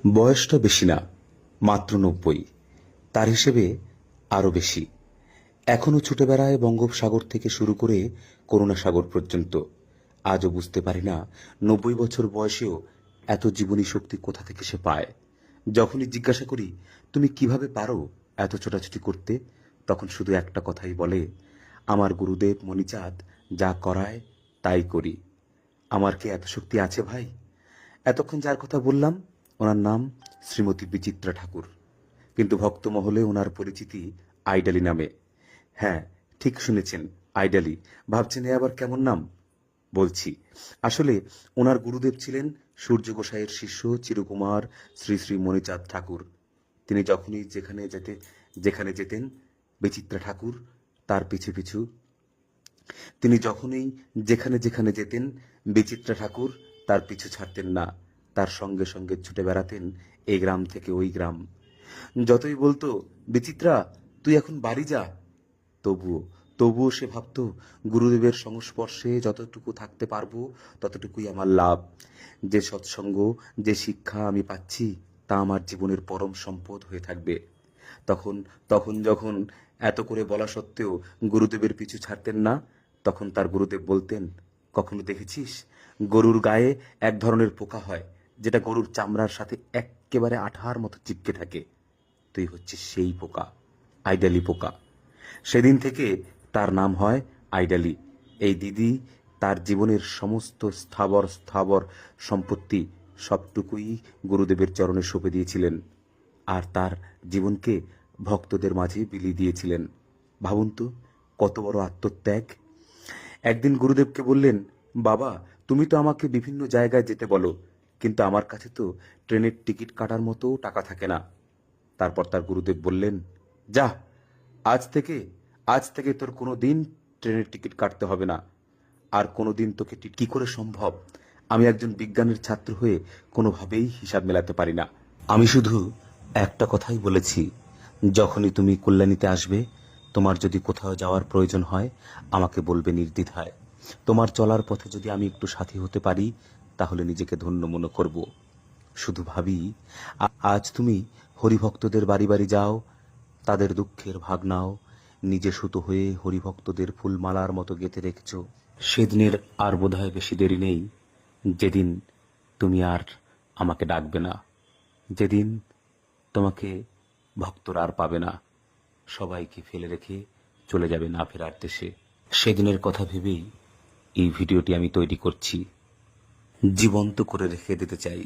বয়সটা বেশি না, মাত্র 90। তার হিসেবে আরো বেশি। এখনো ছুটে বেড়ায় বঙ্গোপসাগর থেকে শুরু করে করুণা সাগর পর্যন্ত। আজও বুঝতে পারি না 90 বছর বয়সেও এত জীবনী শক্তি কোথা থেকে সে পায়। যখনই জিজ্ঞাসা করি তুমি কিভাবে পারো এত ছোটাছুটি করতে, তখন শুধু একটা কথাই বলে, আমার গুরুদেব মণিচাঁদ যা করায় তাই করি। আমার কি এত শক্তি আছে ভাই? এতক্ষণ যার কথা বললাম ওনার নাম শ্রীমতী বিচিত্রা ঠাকুর, কিন্তু ভক্ত মহলে ওনার পরিচিতি আইডালি নামে। হ্যাঁ, ঠিক শুনেছেন, আইডালি। ভাবছেন এ আবার কেমন নাম? বলছি, আসলে ওনার গুরুদেব ছিলেন সূর্য গোসাইয়ের শিষ্য চিরকুমার শ্রী শ্রী মণিচাঁদ ঠাকুর। তিনি যখনই যেখানে যেতেন বিচিত্রা ঠাকুর তার পিছু পিছু তিনি যখনই যেখানে যেতেন বিচিত্রা ঠাকুর তার পিছু ছাড়তেন না। তার সঙ্গে সঙ্গে ছুটে বেড়াতেন এই গ্রাম থেকে ওই গ্রাম। যতই বলতো, বিচিত্রা তুই এখন বাড়ি যা, তবুও তবুও সে ভাবত, গুরুদেবের সংস্পর্শে যতটুকু থাকতে পারবো ততটুকুই আমার লাভ। যে সৎসঙ্গ, যে শিক্ষা আমি পাচ্ছি তা আমার জীবনের পরম সম্পদ হয়ে থাকবে। তখন তখন যখন এত করে বলা সত্ত্বেও গুরুদেবের পিছু ছাড়তেন না, তখন তার গুরুদেব বলতেন, কখনো দেখেছিস গরুর গায়ে এক ধরনের পোকা হয় যেটা গরুর চামড়ার সাথে এক্কেবারে আঠার মতো চিপকে থাকে? তুই হচ্ছিস সেই পোকা, আইডালি পোকা। সেদিন থেকে তার নাম হয় আইডালি। এই দিদি তার জীবনের সমস্ত স্থাবর স্থাবর সম্পত্তি সবটুকুই গুরুদেবের চরণে সঁপে দিয়েছিলেন, আর তার জীবনকে ভক্তদের মাঝে বিলিয়ে দিয়েছিলেন। ভাবুন তো, কত বড় আত্মত্যাগ। একদিন গুরুদেবকে বললেন, বাবা তুমি তো আমাকে বিভিন্ন জায়গায় যেতে বলো, কিন্তু আমার কাছে তো ট্রেনের টিকিট কাটার মতো টাকা থাকে না। তারপর তার গুরুদেব বললেন, যা, আজ থেকে আজ থেকে তোর কোনো দিন ট্রেনের টিকিট কাটতে হবে না। আর কোনো দিন তোকে কি করে সম্ভব? আমি একজন বিজ্ঞানের ছাত্র হয়ে কোনোভাবেই হিসাব মেলাতে পারি না। আমি শুধু একটা কথাই বলেছি, যখনই তুমি কল্যাণীতে আসবে, তোমার যদি কোথাও যাওয়ার প্রয়োজন হয় আমাকে বলবে নির্দ্বিধায়। তোমার চলার পথে যদি আমি একটু সাথী হতে পারি তাহলে নিজেকে ধন্য মনে করব। শুধু ভাবি, আজ তুমি হরিভক্তদের বাড়ি বাড়ি যাও, তাদের দুঃখের ভাগ নাও, নিজে সুতো হয়ে হরিভক্তদের ফুলমালার মতো গেঁথে রেখেছ। সেদিনের আর বোধহয় বেশি দেরি নেই, যেদিন তুমি আর আমাকে ডাকবে না, যেদিন তোমাকে ভক্তরা আর পাবে না, সবাইকে ফেলে রেখে চলে যাবে না ফেরার দেশে। সেদিনের কথা ভেবেই এই ভিডিওটি আমি তৈরি করছি, জীবন্ত করে রেখে দিতে চাই।